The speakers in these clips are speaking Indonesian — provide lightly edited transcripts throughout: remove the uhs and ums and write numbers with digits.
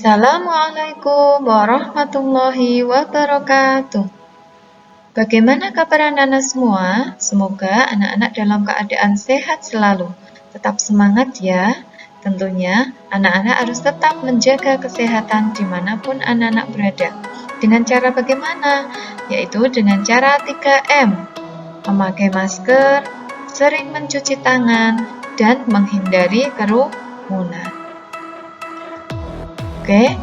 Assalamualaikum warahmatullahi wabarakatuh. Bagaimana kabar anak-anak semua? Semoga anak-anak dalam keadaan sehat selalu. Tetap semangat ya. Tentunya anak-anak harus tetap menjaga kesehatan dimanapun anak-anak berada. Dengan cara bagaimana? Yaitu dengan cara 3M. Memakai masker, sering mencuci tangan, dan menghindari kerumunan. Oke,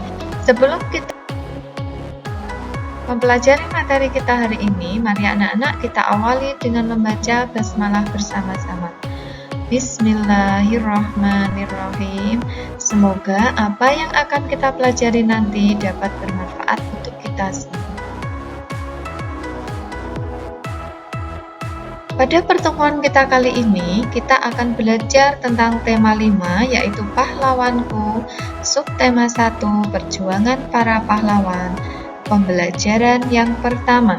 sebelum kita mempelajari materi kita hari ini, mari anak-anak kita awali dengan membaca basmalah bersama-sama. Bismillahirrahmanirrahim. Semoga apa yang akan kita pelajari nanti dapat bermanfaat untuk kita semua. Pada pertemuan kita kali ini, kita akan belajar tentang tema 5, yaitu pahlawanku, subtema 1, perjuangan para pahlawan, pembelajaran yang pertama.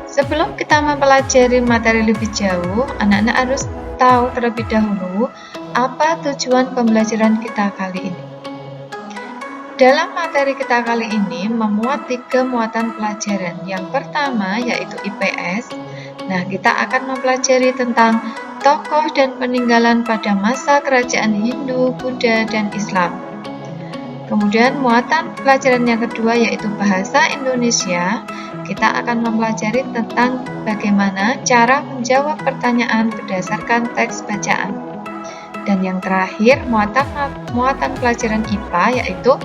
Sebelum kita mempelajari materi lebih jauh, anak-anak harus tahu terlebih dahulu apa tujuan pembelajaran kita kali ini. Dalam materi kita kali ini memuat 3 muatan pelajaran. Yang pertama yaitu IPS. Nah, kita akan mempelajari tentang tokoh dan peninggalan pada masa kerajaan Hindu, Buddha, dan Islam. Kemudian muatan pelajaran yang kedua yaitu bahasa Indonesia. Kita akan mempelajari tentang bagaimana cara menjawab pertanyaan berdasarkan teks bacaan. Dan yang terakhir muatan pelajaran IPA yaitu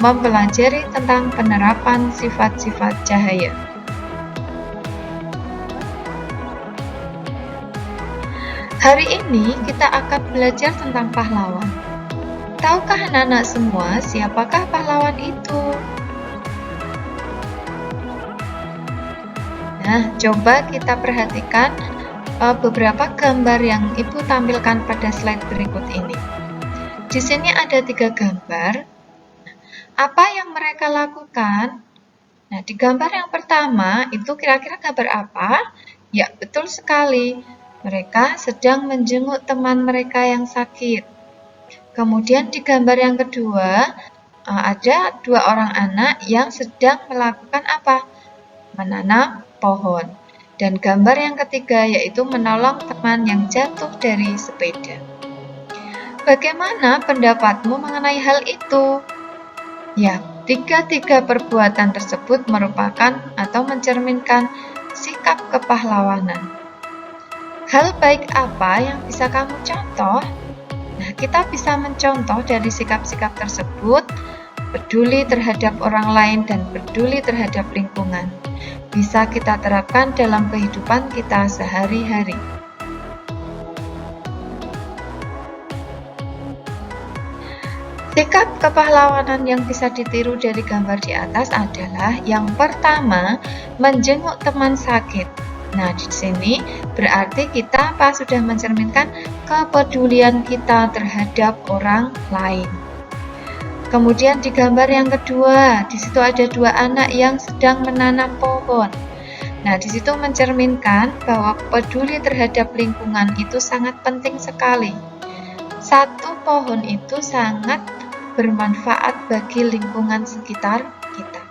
mempelajari tentang penerapan sifat-sifat cahaya. Hari ini kita akan belajar tentang pahlawan. Tahukah anak-anak semua siapakah pahlawan itu? Nah, coba kita perhatikan beberapa gambar yang Ibu tampilkan pada slide berikut ini. Di sini ada 3 gambar. Apa yang mereka lakukan? Nah, di gambar yang pertama, itu kira-kira gambar apa? Ya, betul sekali. Mereka sedang menjenguk teman mereka yang sakit. Kemudian di gambar yang kedua, ada 2 orang anak yang sedang melakukan apa? Menanam pohon. Dan gambar yang ketiga, yaitu menolong teman yang jatuh dari sepeda. Bagaimana pendapatmu mengenai hal itu? Ya, tiga perbuatan tersebut merupakan atau mencerminkan sikap kepahlawanan. Hal baik apa yang bisa kamu contoh? Nah, kita bisa mencontoh dari sikap-sikap tersebut, peduli terhadap orang lain dan peduli terhadap lingkungan. Bisa kita terapkan dalam kehidupan kita sehari-hari. Sikap kepahlawanan yang bisa ditiru dari gambar di atas adalah yang pertama, menjenguk teman sakit. Nah, di sini berarti kita sudah mencerminkan kepedulian kita terhadap orang lain. Kemudian di gambar yang kedua, di situ ada 2 anak yang sedang menanam pohon. Nah, di situ mencerminkan bahwa peduli terhadap lingkungan itu sangat penting sekali. Satu pohon itu sangat bermanfaat bagi lingkungan sekitar kita.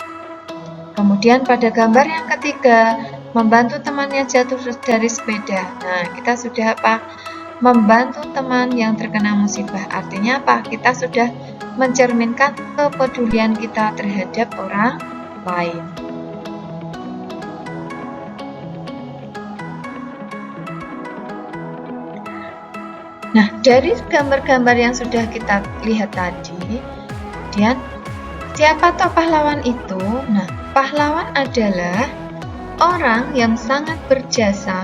Kemudian pada gambar yang ketiga, membantu temannya jatuh dari sepeda. Nah, kita sudah apa? Membantu teman yang terkena musibah. Artinya apa? Kita sudah mencerminkan kepedulian kita terhadap orang lain. Nah, dari gambar-gambar yang sudah kita lihat tadi, kemudian siapa toh pahlawan itu? Nah, pahlawan adalah orang yang sangat berjasa,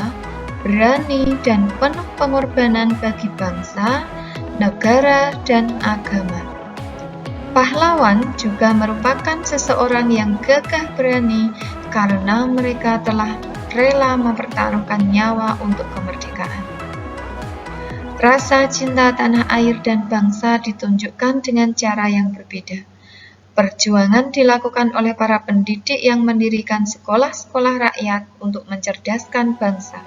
berani, dan penuh pengorbanan bagi bangsa, negara, dan agama. Pahlawan juga merupakan seseorang yang gagah berani karena mereka telah rela mempertaruhkan nyawa untuk kemerdekaan. Rasa cinta tanah air dan bangsa ditunjukkan dengan cara yang berbeda. Perjuangan dilakukan oleh para pendidik yang mendirikan sekolah-sekolah rakyat untuk mencerdaskan bangsa.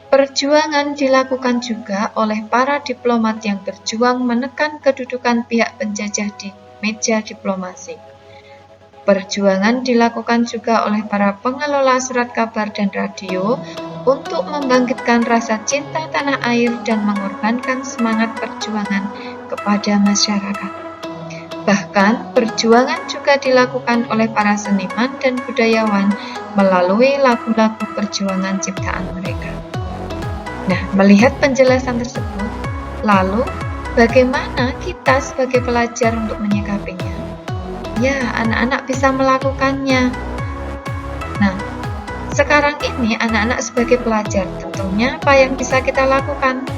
Perjuangan dilakukan juga oleh para diplomat yang berjuang menekan kedudukan pihak penjajah di meja diplomasi. Perjuangan dilakukan juga oleh para pengelola surat kabar dan radio untuk membangkitkan rasa cinta tanah air dan mengorbankan semangat perjuangan kepada masyarakat. Bahkan, perjuangan juga dilakukan oleh para seniman dan budayawan melalui lagu-lagu perjuangan ciptaan mereka. Nah, melihat penjelasan tersebut, lalu bagaimana kita sebagai pelajar untuk menyikapinya? Ya, anak-anak bisa melakukannya. Nah, sekarang ini anak-anak sebagai pelajar, tentunya apa yang bisa kita lakukan?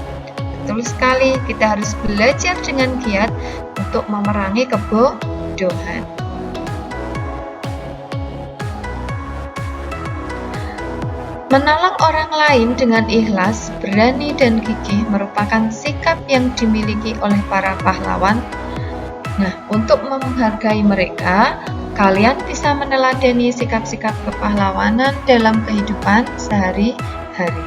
Betul sekali, kita harus belajar dengan giat untuk memerangi kebodohan. Menolong orang lain dengan ikhlas, berani, dan gigih merupakan sikap yang dimiliki oleh para pahlawan. Nah, untuk menghargai mereka, kalian bisa meneladani sikap-sikap kepahlawanan dalam kehidupan sehari-hari.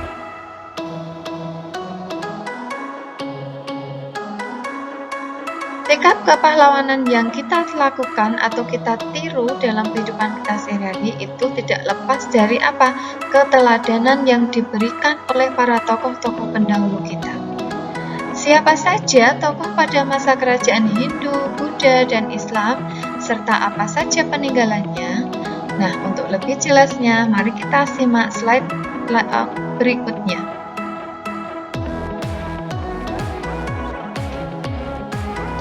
Sikap kepahlawanan yang kita lakukan atau kita tiru dalam kehidupan kita sehari-hari itu tidak lepas dari apa? Keteladanan yang diberikan oleh para tokoh-tokoh pendahulu kita. Siapa saja tokoh pada masa kerajaan Hindu, Buddha, dan Islam, serta apa saja peninggalannya? Nah, untuk lebih jelasnya, mari kita simak slide berikutnya.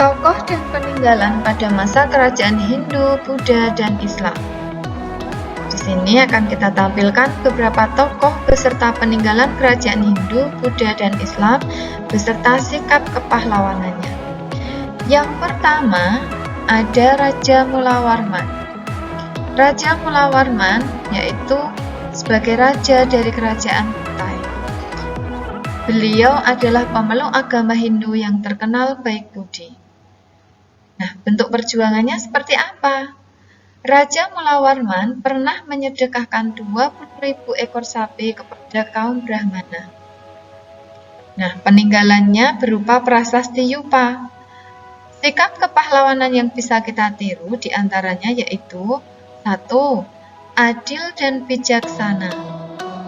Tokoh dan peninggalan pada masa kerajaan Hindu, Buddha, dan Islam. Di sini akan kita tampilkan beberapa tokoh beserta peninggalan kerajaan Hindu, Buddha, dan Islam beserta sikap kepahlawanannya. Yang pertama ada Raja Mulawarman. Raja Mulawarman yaitu sebagai raja dari kerajaan Kutai. Beliau adalah pemeluk agama Hindu yang terkenal baik budi. Nah, bentuk perjuangannya seperti apa? Raja Mulawarman pernah menyedekahkan 20.000 ekor sapi kepada kaum Brahmana. Nah, peninggalannya berupa prasasti Yupa. Sikap kepahlawanan yang bisa kita tiru diantaranya yaitu 1. Adil dan bijaksana.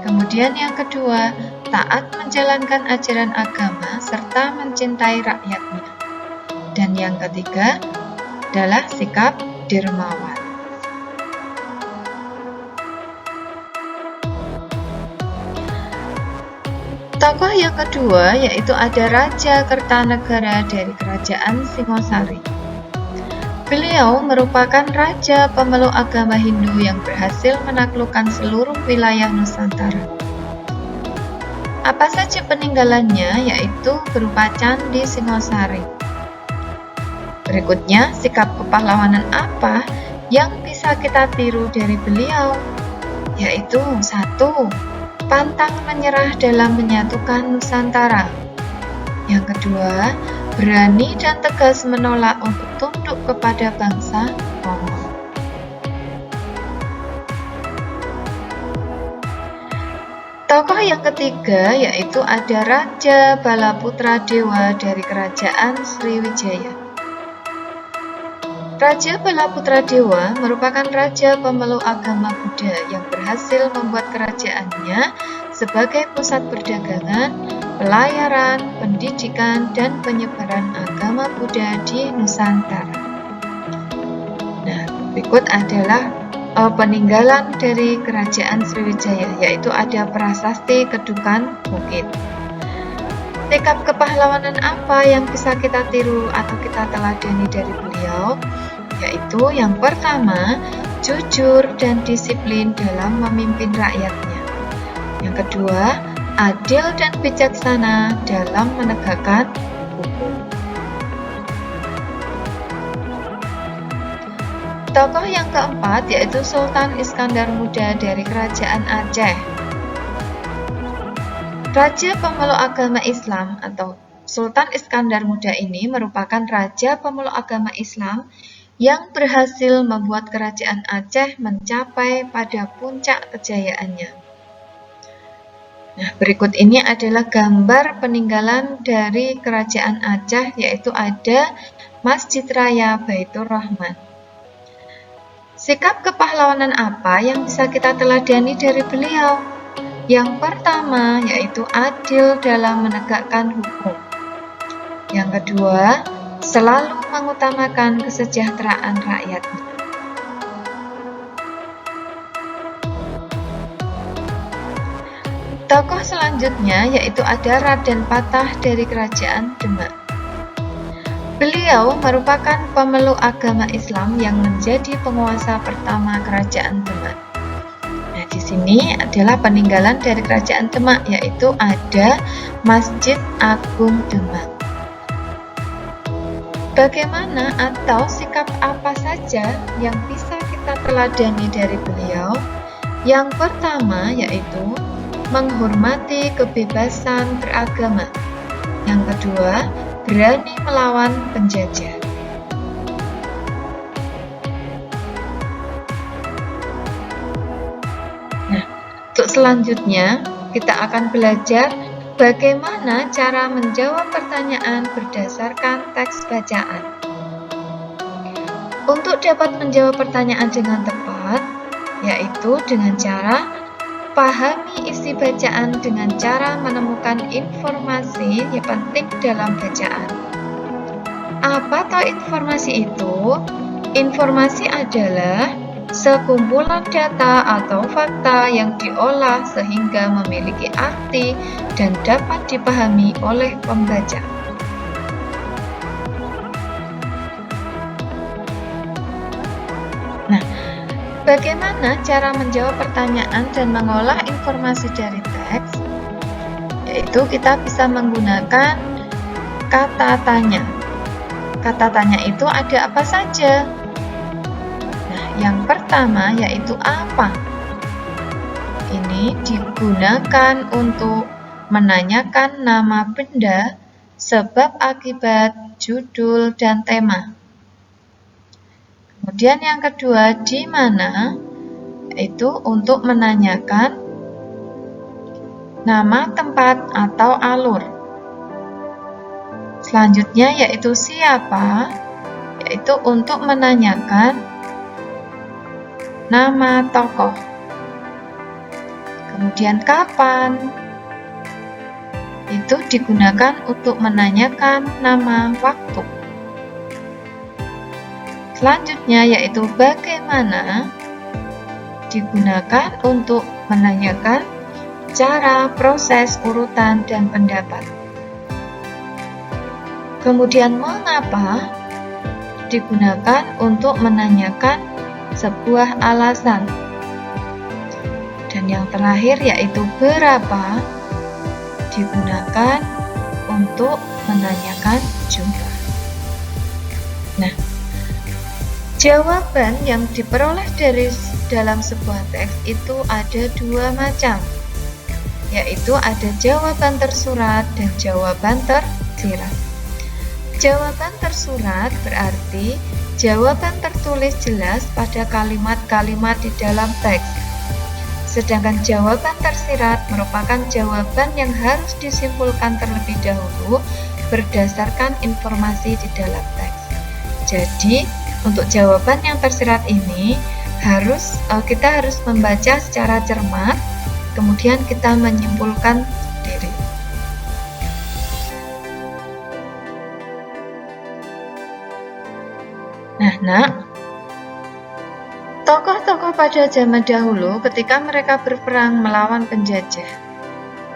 Kemudian yang kedua, taat menjalankan ajaran agama serta mencintai rakyatnya. Dan yang ketiga adalah sikap dermawan. Tokoh yang kedua yaitu ada Raja Kertanegara dari Kerajaan Singosari. Beliau merupakan raja pemeluk agama Hindu yang berhasil menaklukkan seluruh wilayah Nusantara. Apa saja peninggalannya yaitu berupa Candi Singosari. Berikutnya, sikap kepahlawanan apa yang bisa kita tiru dari beliau? Yaitu 1. Pantang menyerah dalam menyatukan Nusantara. Yang kedua, berani dan tegas menolak untuk tunduk kepada bangsa Mongol. Tokoh yang ketiga yaitu ada Raja Balaputra Dewa dari Kerajaan Sriwijaya. Raja Balaputra Dewa merupakan raja pemeluk agama Buddha yang berhasil membuat kerajaannya sebagai pusat perdagangan, pelayaran, pendidikan, dan penyebaran agama Buddha di Nusantara. Nah, berikut adalah peninggalan dari Kerajaan Sriwijaya, yaitu ada prasasti Kedukan Bukit. Sikap kepahlawanan apa yang bisa kita tiru atau kita teladani dari beliau? Yaitu yang pertama, jujur dan disiplin dalam memimpin rakyatnya. Yang kedua, adil dan bijaksana dalam menegakkan hukum. Tokoh yang keempat yaitu Sultan Iskandar Muda dari Kerajaan Aceh. Raja pemeluk agama Islam atau Sultan Iskandar Muda ini merupakan raja pemeluk agama Islam yang berhasil membuat kerajaan Aceh mencapai pada puncak kejayaannya. Nah, berikut ini adalah gambar peninggalan dari Kerajaan Aceh, yaitu ada Masjid Raya Baitur Rahman. Sikap kepahlawanan apa yang bisa kita teladani dari beliau? Yang pertama, yaitu adil dalam menegakkan hukum. Yang kedua, selalu mengutamakan kesejahteraan rakyatnya. Tokoh selanjutnya yaitu ada Raden Patah dari Kerajaan Demak. Beliau merupakan pemeluk agama Islam yang menjadi penguasa pertama Kerajaan Demak. Nah, di sini adalah peninggalan dari Kerajaan Demak, yaitu ada Masjid Agung Demak. Bagaimana atau sikap apa saja yang bisa kita teladani dari beliau? Yang pertama yaitu menghormati kebebasan beragama. Yang kedua, berani melawan penjajah. Nah, untuk selanjutnya kita akan belajar bagaimana cara menjawab pertanyaan berdasarkan teks bacaan. Untuk dapat menjawab pertanyaan dengan tepat, yaitu dengan cara pahami isi bacaan dengan cara menemukan informasi yang penting dalam bacaan. Apa toh informasi itu? Informasi adalah sekumpulan data atau fakta yang diolah sehingga memiliki arti dan dapat dipahami oleh pembaca. Nah, bagaimana cara menjawab pertanyaan dan mengolah informasi dari teks? Yaitu kita bisa menggunakan kata tanya. Kata tanya itu ada apa saja? Nah, yang pertama yaitu apa? Ini digunakan untuk menanyakan nama benda, sebab akibat, judul, dan tema. Kemudian yang kedua, di mana? Itu untuk menanyakan nama tempat atau alur. Selanjutnya yaitu siapa? Yaitu untuk menanyakan nama tokoh. Kemudian kapan? Itu digunakan untuk menanyakan nama waktu. Selanjutnya yaitu bagaimana, digunakan untuk menanyakan cara, proses, urutan, dan pendapat. Kemudian mengapa, digunakan untuk menanyakan sebuah alasan. Dan yang terakhir yaitu berapa, digunakan untuk menanyakan jumlah. Nah, jawaban yang diperoleh dari dalam sebuah teks itu ada dua macam, yaitu ada jawaban tersurat dan jawaban tersirat. Jawaban tersurat berarti jawaban tertulis jelas pada kalimat-kalimat di dalam teks. Sedangkan jawaban tersirat merupakan jawaban yang harus disimpulkan terlebih dahulu berdasarkan informasi di dalam teks. Jadi, untuk jawaban yang tersirat ini kita harus membaca secara cermat, kemudian kita menyimpulkan sendiri. Nah, tokoh-tokoh pada zaman dahulu ketika mereka berperang melawan penjajah.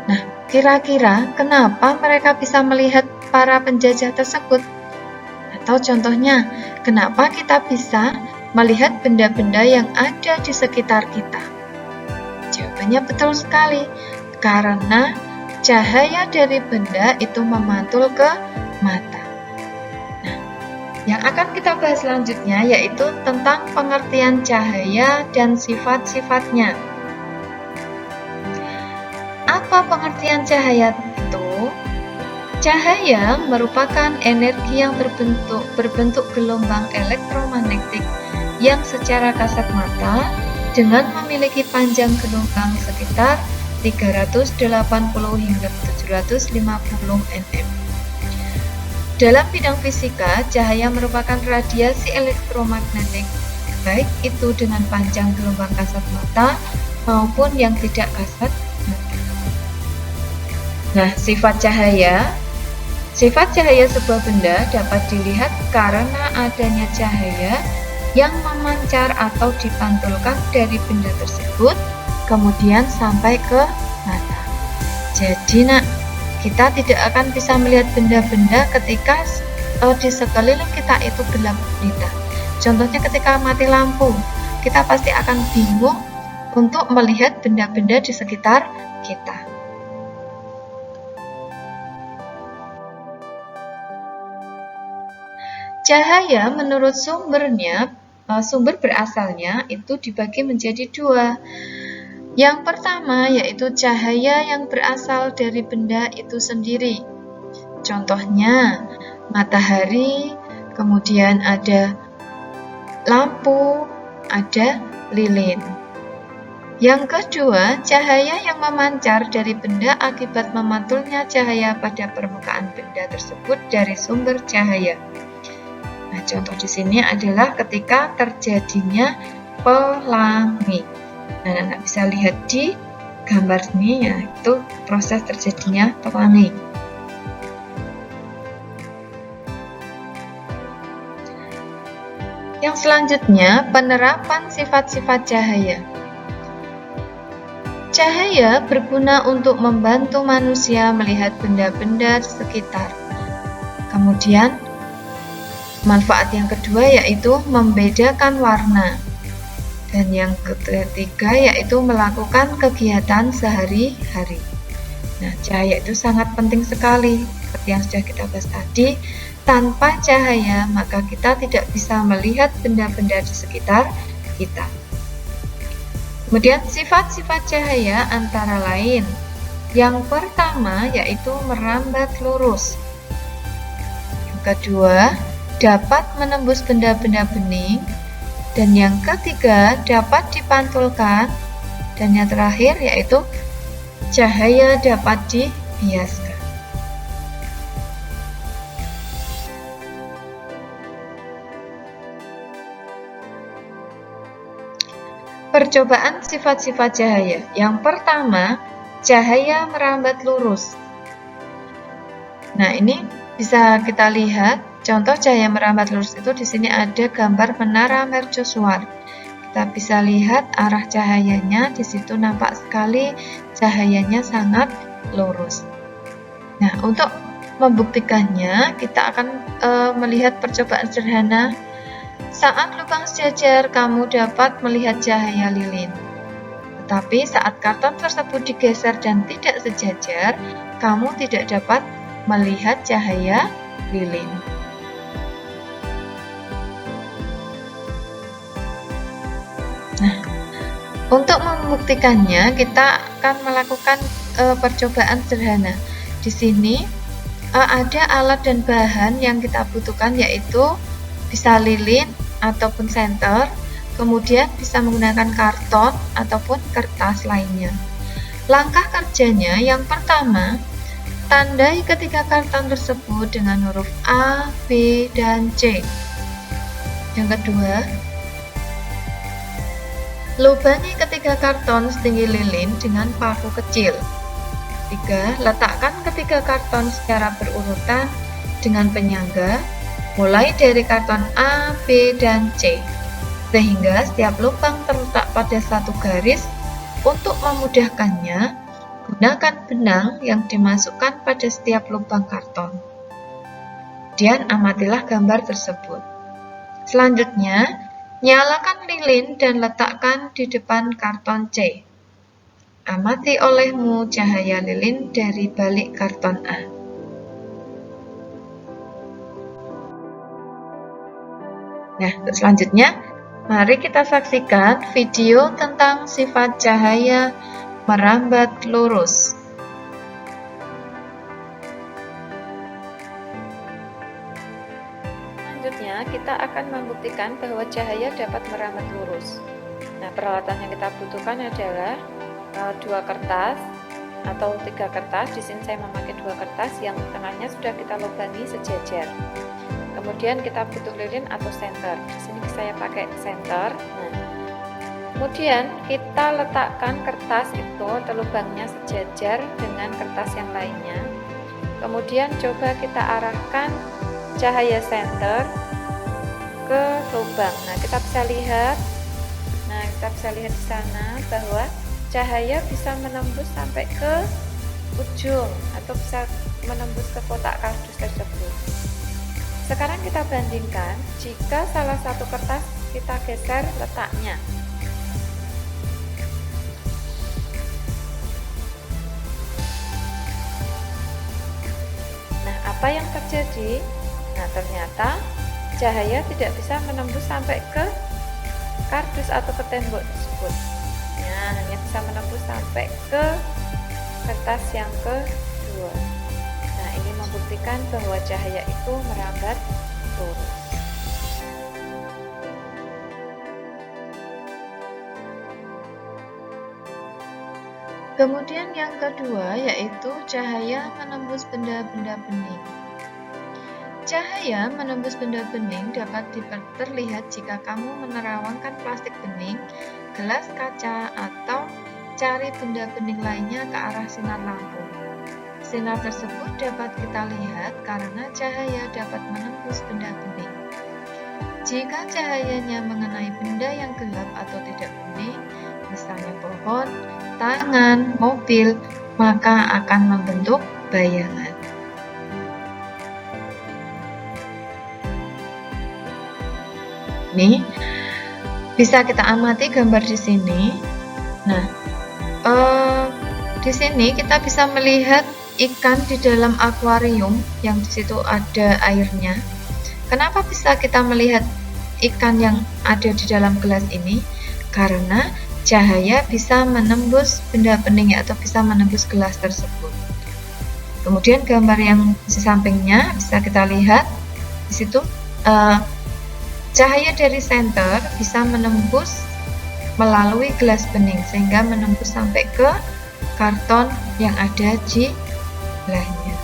Nah, kira-kira kenapa mereka bisa melihat para penjajah tersebut? Atau contohnya, kenapa kita bisa melihat benda-benda yang ada di sekitar kita? Jawabannya betul sekali, karena cahaya dari benda itu memantul ke mata. Nah, yang akan kita bahas selanjutnya yaitu tentang pengertian cahaya dan sifat-sifatnya. Apa pengertian cahaya itu? Cahaya merupakan energi yang berbentuk gelombang elektromagnetik yang secara kasat mata dengan memiliki panjang gelombang sekitar 380 hingga 750 nm. Dalam bidang fisika, cahaya merupakan radiasi elektromagnetik, baik itu dengan panjang gelombang kasat mata maupun yang tidak kasat mata. Nah, sifat cahaya sebuah benda dapat dilihat karena adanya cahaya yang memancar atau dipantulkan dari benda tersebut, kemudian sampai ke mata. Jadi, kita tidak akan bisa melihat benda-benda ketika di sekeliling kita itu gelap gulita. Contohnya ketika mati lampu, kita pasti akan bingung untuk melihat benda-benda di sekitar kita. Cahaya menurut sumber berasalnya itu dibagi menjadi dua. Yang pertama yaitu cahaya yang berasal dari benda itu sendiri. Contohnya matahari, kemudian ada lampu, ada lilin. Yang kedua, cahaya yang memancar dari benda akibat memantulnya cahaya pada permukaan benda tersebut dari sumber cahaya. Nah, contoh di sini adalah ketika terjadinya pelangi. Nah, Anda bisa lihat di gambar ini, yaitu proses terjadinya pelangi. Yang selanjutnya, penerapan sifat-sifat cahaya. Cahaya berguna untuk membantu manusia melihat benda-benda di sekitar. Kemudian, manfaat yang kedua yaitu membedakan warna. Dan yang ketiga yaitu melakukan kegiatan sehari-hari. Nah, cahaya itu sangat penting sekali. Seperti yang sudah kita bahas tadi, tanpa cahaya maka kita tidak bisa melihat benda-benda di sekitar kita. Kemudian sifat-sifat cahaya antara lain. Yang pertama yaitu merambat lurus. Yang kedua, dapat menembus benda-benda bening, dan yang ketiga dapat dipantulkan, dan yang terakhir yaitu cahaya dapat dibiaskan. Percobaan sifat-sifat cahaya. Yang pertama, cahaya merambat lurus. Nah, ini bisa kita lihat. Contoh cahaya merambat lurus itu di sini ada gambar menara mercusuar. Kita bisa lihat arah cahayanya, di situ nampak sekali cahayanya sangat lurus. Nah, untuk membuktikannya kita akan melihat percobaan sederhana. Saat lubang sejajar, kamu dapat melihat cahaya lilin. Tetapi saat karton tersebut digeser dan tidak sejajar, kamu tidak dapat melihat cahaya lilin. Nah, untuk membuktikannya kita akan melakukan percobaan sederhana. Di sini ada alat dan bahan yang kita butuhkan, yaitu bisa lilin ataupun senter, kemudian bisa menggunakan karton ataupun kertas lainnya. Langkah kerjanya yang pertama, tandai ketiga karton tersebut dengan huruf A, B, dan C. Yang kedua, lubangi ketiga karton setinggi lilin dengan paku kecil. 3. Letakkan ketiga karton secara berurutan dengan penyangga, mulai dari karton A, B, dan C, sehingga setiap lubang terletak pada satu garis. Untuk memudahkannya, gunakan benang yang dimasukkan pada setiap lubang karton. Kemudian amatilah gambar tersebut. Selanjutnya, nyalakan lilin dan letakkan di depan karton C. Amati olehmu cahaya lilin dari balik karton A. Nah, selanjutnya, mari kita saksikan video tentang sifat cahaya merambat lurus. Selanjutnya, kita akan membuktikan bahwa cahaya dapat merambat lurus. Nah, peralatan yang kita butuhkan adalah dua kertas, atau 3 kertas. Di sini saya memakai 2 kertas yang tengahnya sudah kita lubangi sejajar. Kemudian kita butuh lilin atau senter. Di sini saya pakai senter. Nah, kemudian kita letakkan kertas itu atau lubangnya sejajar dengan kertas yang lainnya. Kemudian coba kita arahkan cahaya senter ke lubang. Nah, kita bisa lihat. Di sana bahwa cahaya bisa menembus sampai ke ujung atau bisa menembus ke kotak kardus tersebut. Sekarang kita bandingkan jika salah satu kertas kita geser letaknya. Nah, apa yang terjadi? Nah, ternyata cahaya tidak bisa menembus sampai ke kardus atau ke tembok tersebut. Nah, hanya bisa menembus sampai ke kertas yang kedua. Nah, ini membuktikan bahwa cahaya itu merambat lurus. Kemudian yang kedua yaitu cahaya menembus benda-benda bening. Cahaya menembus benda bening dapat terlihat jika kamu menerawangkan plastik bening, gelas kaca, atau cari benda bening lainnya ke arah sinar lampu. Sinar tersebut dapat kita lihat karena cahaya dapat menembus benda bening. Jika cahayanya mengenai benda yang gelap atau tidak bening, misalnya pohon, tangan, mobil, maka akan membentuk bayangan. Nih, bisa kita amati gambar di sini. Nah, di sini kita bisa melihat ikan di dalam akuarium yang di situ ada airnya. Kenapa bisa kita melihat ikan yang ada di dalam gelas ini? Karena cahaya bisa menembus benda bening atau bisa menembus gelas tersebut. Kemudian gambar yang di sampingnya bisa kita lihat di situ. Cahaya dari senter bisa menembus melalui gelas bening sehingga menembus sampai ke karton yang ada di sebelahnya.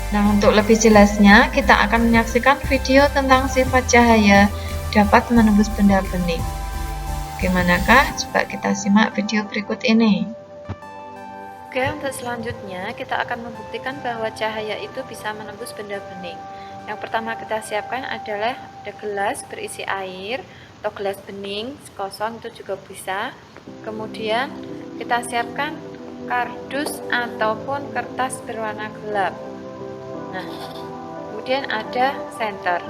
Nah, untuk lebih jelasnya kita akan menyaksikan video tentang sifat cahaya dapat menembus benda bening. Bagaimanakah? Coba kita simak video berikut ini. Oke, untuk selanjutnya kita akan membuktikan bahwa cahaya itu bisa menembus benda bening. Yang pertama kita siapkan adalah ada gelas berisi air atau gelas bening kosong, itu juga bisa. Kemudian kita siapkan kardus ataupun kertas berwarna gelap. Nah, kemudian ada senter.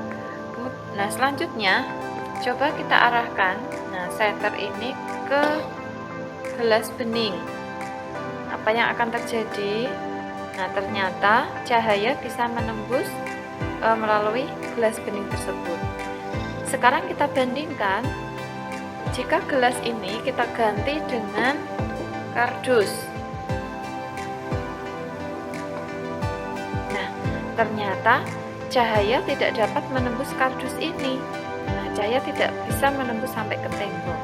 Nah, selanjutnya coba kita arahkan senter ini ke gelas bening. Apa yang akan terjadi? Nah, ternyata cahaya bisa menembus melalui gelas bening tersebut. Sekarang kita bandingkan jika gelas ini kita ganti dengan kardus. Nah, ternyata cahaya tidak dapat menembus kardus ini. Nah, cahaya tidak bisa menembus sampai ke tembok.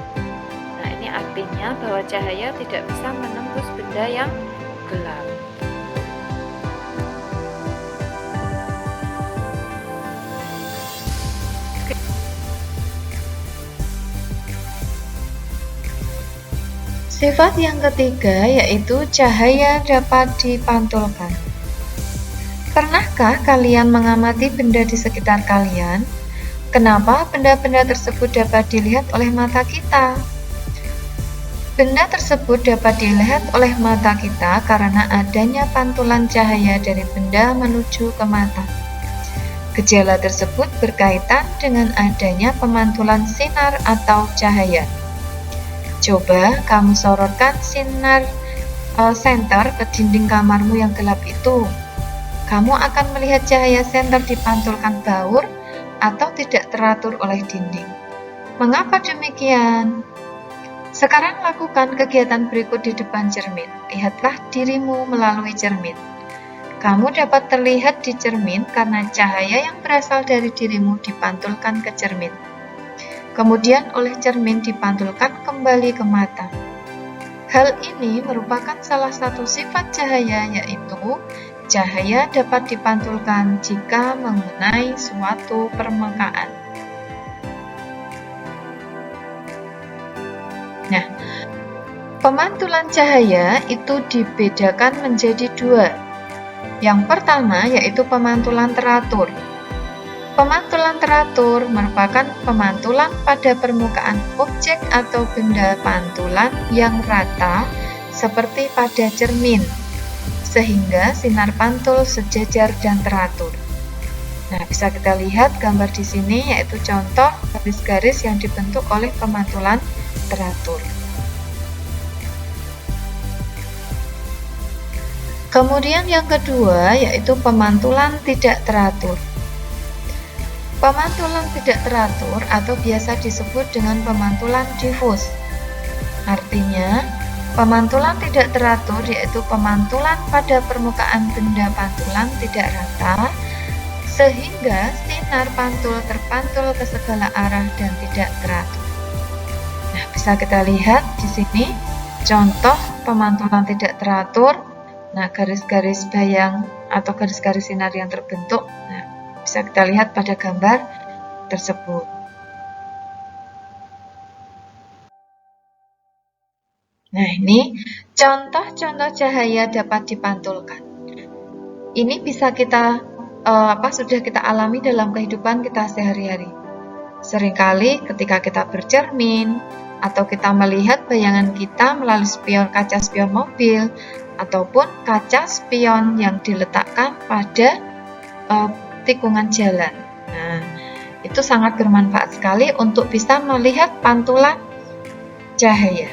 Nah, ini artinya bahwa cahaya tidak bisa menembus benda yang gelap. Sifat yang ketiga yaitu cahaya dapat dipantulkan. Pernahkah kalian mengamati benda di sekitar kalian? Kenapa benda-benda tersebut dapat dilihat oleh mata kita? Benda tersebut dapat dilihat oleh mata kita karena adanya pantulan cahaya dari benda menuju ke mata. Gejala tersebut berkaitan dengan adanya pemantulan sinar atau cahaya. Coba kamu sorotkan sinar senter ke dinding kamarmu yang gelap itu. Kamu akan melihat cahaya senter dipantulkan baur atau tidak teratur oleh dinding. Mengapa demikian? Sekarang lakukan kegiatan berikut di depan cermin. Lihatlah dirimu melalui cermin. Kamu dapat terlihat di cermin karena cahaya yang berasal dari dirimu dipantulkan ke cermin. kemudian oleh cermin dipantulkan kembali ke mata. Hal ini merupakan salah satu sifat cahaya, yaitu cahaya dapat dipantulkan jika mengenai suatu permukaan. Nah, pemantulan cahaya itu dibedakan menjadi dua. Yang pertama yaitu pemantulan teratur. Pemantulan teratur merupakan pemantulan pada permukaan objek atau benda pantulan yang rata seperti pada cermin, sehingga sinar pantul sejajar dan teratur. Nah, bisa kita lihat gambar di sini yaitu contoh garis-garis yang dibentuk oleh pemantulan teratur. Kemudian yang kedua yaitu pemantulan tidak teratur. Pemantulan tidak teratur atau biasa disebut dengan pemantulan difus. Artinya, pemantulan tidak teratur yaitu pemantulan pada permukaan benda pantulan tidak rata, sehingga sinar pantul terpantul ke segala arah dan tidak teratur. Nah, bisa kita lihat di sini contoh pemantulan tidak teratur. Nah, garis-garis bayang atau garis-garis sinar yang terbentuk, nah, bisa kita lihat pada gambar tersebut. Nah, ini contoh-contoh cahaya dapat dipantulkan. Ini bisa kita sudah kita alami dalam kehidupan kita sehari-hari. Seringkali ketika kita bercermin atau kita melihat bayangan kita melalui kaca spion mobil ataupun kaca spion yang diletakkan pada tikungan jalan. Nah, itu sangat bermanfaat sekali untuk bisa melihat pantulan cahaya.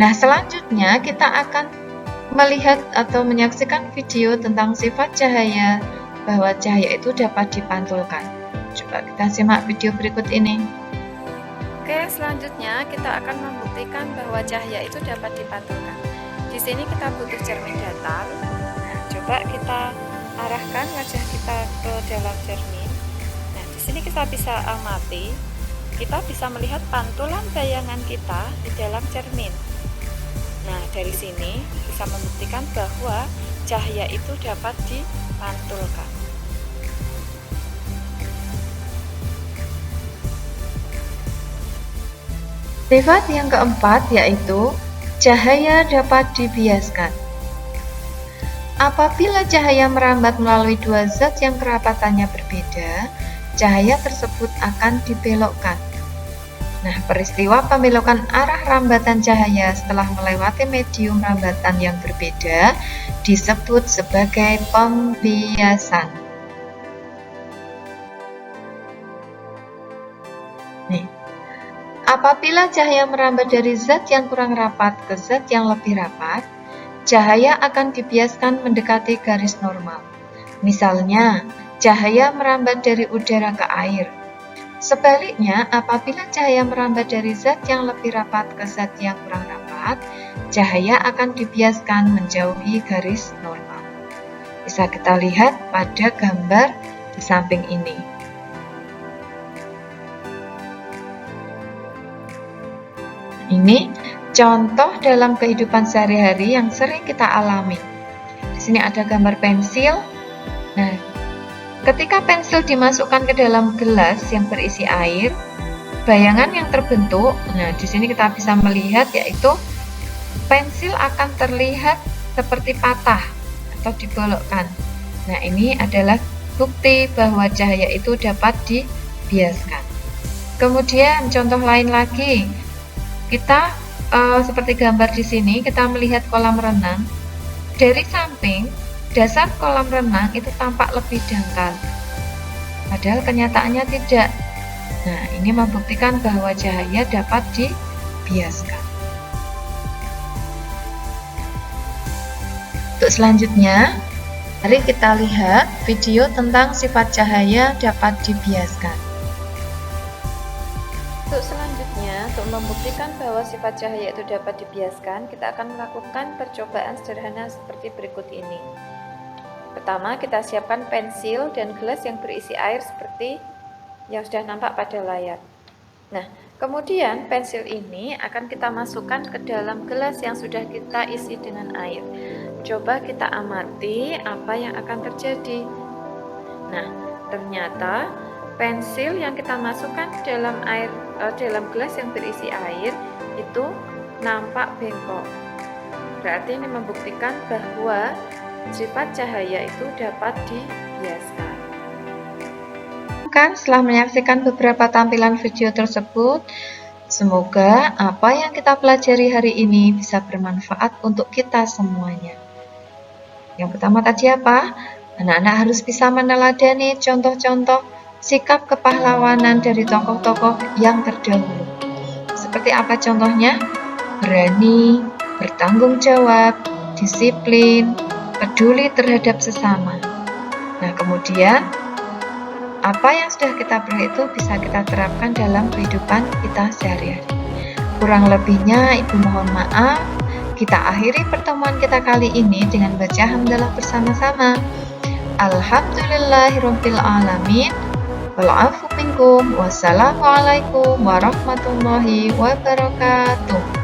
Nah, selanjutnya kita akan melihat atau menyaksikan video tentang sifat cahaya, bahwa cahaya itu dapat dipantulkan. Coba kita simak video berikut ini. Oke, selanjutnya kita akan membuktikan bahwa cahaya itu dapat dipantulkan. Di sini kita butuh cermin datar. Nah, coba kita arahkan wajah kita ke dalam cermin. Nah, di sini kita bisa amati, kita bisa melihat pantulan bayangan kita di dalam cermin. Nah, dari sini bisa membuktikan bahwa cahaya itu dapat dipantulkan. Sifat yang keempat yaitu cahaya dapat dibiaskan. Apabila cahaya merambat melalui dua zat yang kerapatannya berbeda, cahaya tersebut akan dibelokkan. Nah, peristiwa pembelokan arah rambatan cahaya setelah melewati medium rambatan yang berbeda disebut sebagai pembiasan. Nih, apabila cahaya merambat dari zat yang kurang rapat ke zat yang lebih rapat, cahaya akan dibiaskan mendekati garis normal. Misalnya, cahaya merambat dari udara ke air. Sebaliknya, apabila cahaya merambat dari zat yang lebih rapat ke zat yang kurang rapat, cahaya akan dibiaskan menjauhi garis normal. Bisa kita lihat pada gambar di samping ini. Ini contoh dalam kehidupan sehari-hari yang sering kita alami. Di sini ada gambar pensil. Nah, ketika pensil dimasukkan ke dalam gelas yang berisi air, bayangan yang terbentuk, nah di sini kita bisa melihat yaitu pensil akan terlihat seperti patah atau dibolokkan. Nah, ini adalah bukti bahwa cahaya itu dapat dibiaskan. Kemudian contoh lain lagi, kita seperti gambar di sini, kita melihat kolam renang. Dari samping, dasar kolam renang itu tampak lebih dangkal, padahal kenyataannya tidak. Nah, ini membuktikan bahwa cahaya dapat dibiaskan. Untuk selanjutnya, mari kita lihat video tentang sifat cahaya dapat dibiaskan. Untuk selanjutnya, untuk membuktikan bahwa sifat cahaya itu dapat dibiaskan, kita akan melakukan percobaan sederhana seperti berikut ini. Pertama, kita siapkan pensil dan gelas yang berisi air seperti yang sudah nampak pada layar. Nah, kemudian pensil ini akan kita masukkan ke dalam gelas yang sudah kita isi dengan air. Coba kita amati apa yang akan terjadi. Nah, ternyata pensil yang kita masukkan ke dalam gelas yang berisi air itu nampak bengkok. Berarti ini membuktikan bahwa sifat cahaya itu dapat dibiaskan. Setelah menyaksikan beberapa tampilan video tersebut, semoga apa yang kita pelajari hari ini bisa bermanfaat untuk kita semuanya. Yang pertama tadi apa? Anak-anak harus bisa meneladani contoh-contoh sikap kepahlawanan dari tokoh-tokoh yang terdahulu. Seperti apa contohnya? Berani, bertanggung jawab, disiplin, peduli terhadap sesama. Nah, kemudian apa yang sudah kita pelajari itu bisa kita terapkan dalam kehidupan kita sehari-hari. Kurang lebihnya Ibu mohon maaf. Kita akhiri pertemuan kita kali ini dengan baca hamdalah bersama-sama. Alhamdulillahirabbil alamin. Wal afu minkum. Wassalamualaikum warahmatullahi wabarakatuh.